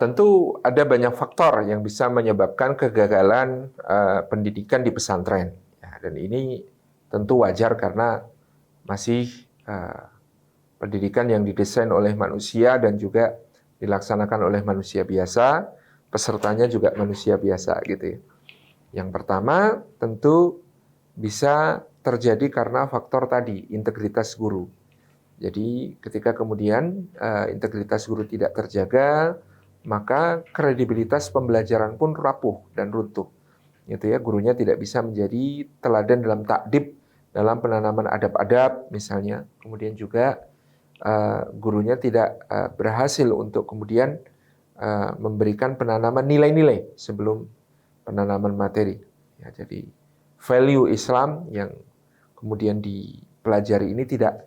Tentu ada banyak faktor yang bisa menyebabkan kegagalan pendidikan di pesantren. Ya, dan ini tentu wajar karena masih pendidikan yang didesain oleh manusia dan juga dilaksanakan oleh manusia biasa, pesertanya juga manusia biasa gitu ya. Yang pertama tentu bisa terjadi karena faktor tadi, integritas guru. Jadi ketika kemudian integritas guru tidak terjaga, maka kredibilitas pembelajaran pun rapuh dan runtuh. Gitu ya, gurunya tidak bisa menjadi teladan dalam takdib, dalam penanaman adab-adab misalnya. Kemudian juga gurunya tidak berhasil untuk kemudian memberikan penanaman nilai-nilai sebelum penanaman materi. Ya, jadi value Islam yang kemudian dipelajari ini tidak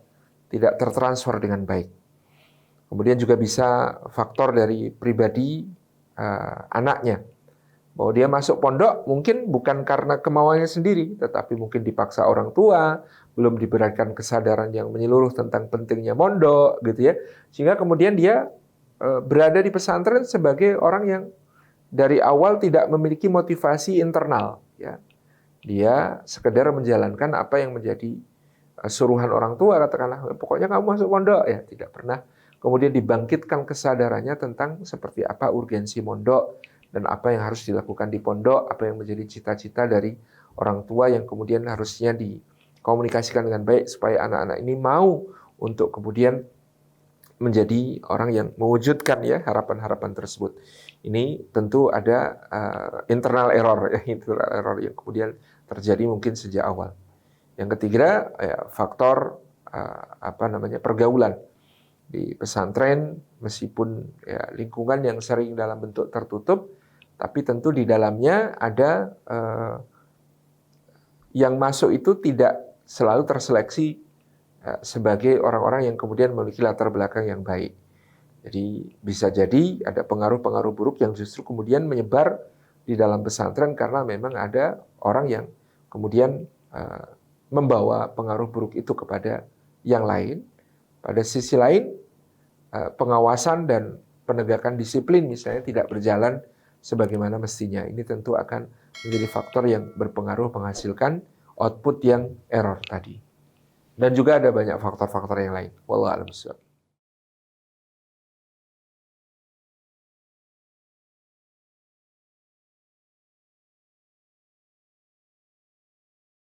tertransfer dengan baik. Kemudian juga bisa faktor dari pribadi anaknya, bahwa dia masuk pondok mungkin bukan karena kemauannya sendiri, tetapi mungkin dipaksa orang tua, belum diberikan kesadaran yang menyeluruh tentang pentingnya mondok, gitu ya, sehingga kemudian dia berada di pesantren sebagai orang yang dari awal tidak memiliki motivasi internal, ya. Dia sekedar menjalankan apa yang menjadi suruhan orang tua, katakanlah, pokoknya kamu masuk pondok, ya tidak pernah kemudian dibangkitkan kesadarannya tentang seperti apa urgensi mondok dan apa yang harus dilakukan di pondok, apa yang menjadi cita-cita dari orang tua yang kemudian harusnya dikomunikasikan dengan baik supaya anak-anak ini mau untuk kemudian menjadi orang yang mewujudkan ya harapan-harapan tersebut. Ini tentu ada internal error ya, internal error yang kemudian terjadi mungkin sejak awal. Yang ketiga, ya, faktor pergaulan di pesantren, meskipun ya, lingkungan yang sering dalam bentuk tertutup, tapi tentu di dalamnya ada yang masuk itu tidak selalu terseleksi sebagai orang-orang yang kemudian memiliki latar belakang yang baik. Jadi bisa jadi ada pengaruh-pengaruh buruk yang justru kemudian menyebar di dalam pesantren karena memang ada orang yang kemudian membawa pengaruh buruk itu kepada yang lain. Pada sisi lain, pengawasan dan penegakan disiplin misalnya tidak berjalan sebagaimana mestinya. Ini tentu akan menjadi faktor yang berpengaruh menghasilkan output yang error tadi. Dan juga ada banyak faktor-faktor yang lain. Wallahu a'lam bishawab.